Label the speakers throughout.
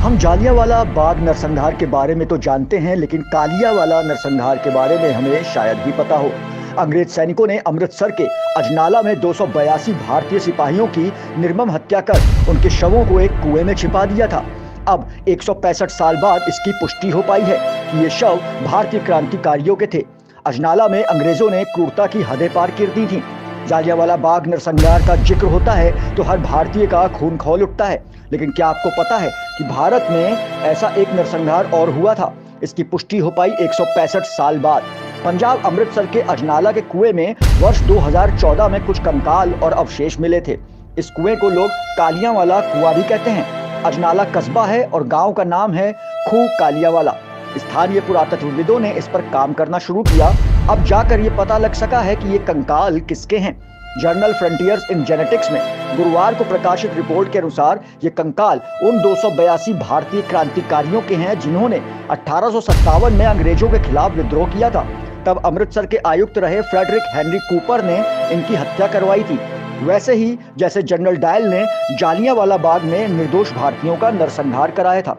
Speaker 1: हम जालियांवाला बाग नरसंहार के बारे में तो जानते हैं, लेकिन कालियावाला नरसंहार के बारे में हमें शायद ही पता हो। अंग्रेज सैनिकों ने अमृतसर के अजनाला में 282 भारतीय सिपाहियों की निर्मम हत्या कर उनके शवों को एक कुएं में छिपा दिया था। अब 165 साल बाद इसकी पुष्टि हो पाई है कि ये शव भारतीय क्रांतिकारियों के थे। अजनाला में अंग्रेजों ने क्रूरता की हदें पार कर दी थी। जालियांवाला बाग नरसंहार का जिक्र होता है तो हर भारतीय का खून खौल उठता है। लेकिन क्या आपको पता है कि भारत में ऐसा एक नरसंहार और हुआ था? इसकी पुष्टि हो पाई 165 साल बाद। पंजाब अमृतसर के अजनाला के कुएं में वर्ष 2014 में कुछ कंकाल और अवशेष मिले थे। इस कुएं को लोग कालियांवाला कुआं भी कहते हैं। अजनाला कस्बा है और गांव का नाम है खूह कालियांवाला। स्थानीय पुरातत्वविदों ने इस पर काम करना शुरू किया। अब जाकर ये पता लग सका है कि ये कंकाल किसके हैं। जर्नल फ्रंटियर्स इन जेनेटिक्स में गुरुवार को प्रकाशित रिपोर्ट के अनुसार ये कंकाल उन 282 भारतीय क्रांतिकारियों के हैं जिन्होंने 1857 में अंग्रेजों के खिलाफ विद्रोह किया था। तब अमृतसर के आयुक्त रहे फ्रेडरिक हेनरी कूपर ने इनकी हत्या करवाई थी, वैसे ही जैसे जनरल डायल ने जालियांवाला बाग में निर्दोष भारतीयों का नरसंहार कराया था।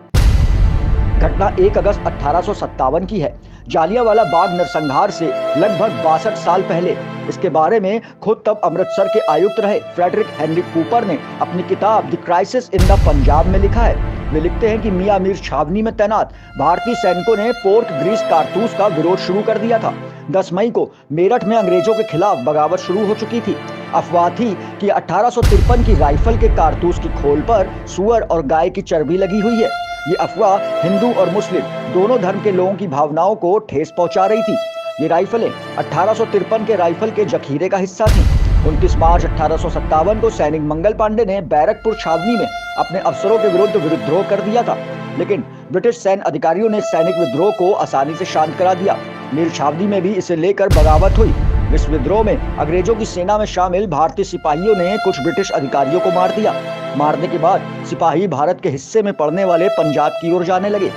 Speaker 1: घटना 1 अगस्त 1857 की है। जालियांवाला बाग नरसंहार से लगभग 62 साल पहले इसके बारे में खुद तब अमृतसर के आयुक्त रहे फ्रेडरिक हेनरी कूपर ने अपनी किताब the crisis in the Punjab में लिखा है। वे लिखते हैं कि मियां मीर छावनी में तैनात भारतीय सैनिकों ने पोर्क ग्रीस कारतूस का विरोध शुरू कर दिया था। 10 मई को मेरठ में अंग्रेजों के खिलाफ बगावत शुरू हो चुकी थी। अफवाह थी कि 1853 की राइफल के कारतूस की खोल पर सुअर और गाय की चर्बी लगी हुई है। ये अफवाह हिंदू और मुस्लिम दोनों धर्म के लोगों की भावनाओं को ठेस पहुंचा रही थी। ये राइफलें 1853 के राइफल के जखीरे का हिस्सा थीं। 29 मार्च 1857 को सैनिक मंगल पांडे ने बैरकपुर छावनी में अपने अफसरों के विरुद्ध विद्रोह कर दिया था, लेकिन ब्रिटिश सैन्य अधिकारियों ने सैनिक विद्रोह को आसानी से शांत करा दिया। मीर छावनी में भी इसे लेकर बगावत हुई। इस विद्रोह में अंग्रेजों की सेना में शामिल भारतीय सिपाहियों ने कुछ ब्रिटिश अधिकारियों को मार दिया। मारने के बाद सिपाही भारत के हिस्से में पड़ने वाले पंजाब की ओर जाने लगे।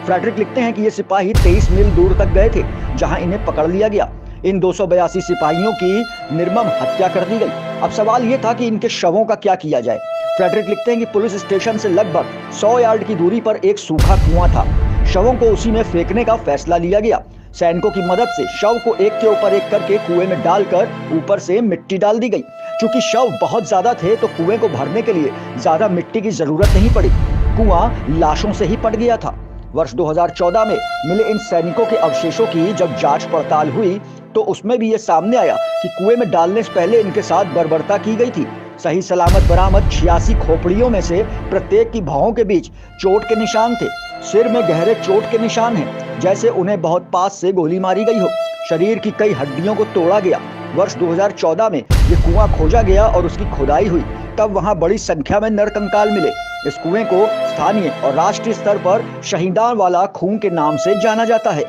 Speaker 1: फ्रेडरिक लिखते हैं कि ये सिपाही 23 मील दूर तक गए थे, जहां इन्हें पकड़ लिया गया। इन 282 सिपाहियों की निर्मम हत्या कर दी गई। अब सवाल ये था कि इनके शवों का क्या किया जाए। फ्रेडरिक लिखते हैं कि पुलिस स्टेशन से लगभग 100 यार्ड की दूरी पर एक सूखा कुआं था। शवों को उसी में फेंकने का फैसला लिया गया। सैनिकों की मदद से शव को एक के ऊपर एक करके कुएं में डालकर ऊपर से मिट्टी डाल दी गई। चूंकि शव बहुत ज्यादा थे तो कुएं को भरने के लिए ज्यादा मिट्टी की जरूरत नहीं पड़ी। कुआं लाशों से ही पट गया था। वर्ष 2014 में मिले इन सैनिकों के अवशेषों की जब जांच पड़ताल हुई तो उसमें भी ये सामने आया कि कुएं में डालने से पहले इनके साथ बर्बरता की गई थी। सही सलामत बरामद 86 खोपड़ियों में से प्रत्येक की भौहों के बीच चोट के निशान थे। सिर में गहरे चोट के निशान हैं, जैसे उन्हें बहुत पास से गोली मारी गई हो। शरीर की कई हड्डियों को तोड़ा गया। वर्ष 2014 में ये कुआं खोजा गया और उसकी खुदाई हुई। तब वहां बड़ी संख्या में नरकंकाल मिले। इस कुएं को स्थानीय और राष्ट्रीय स्तर पर शहीदांवाला खून के नाम से जाना जाता है।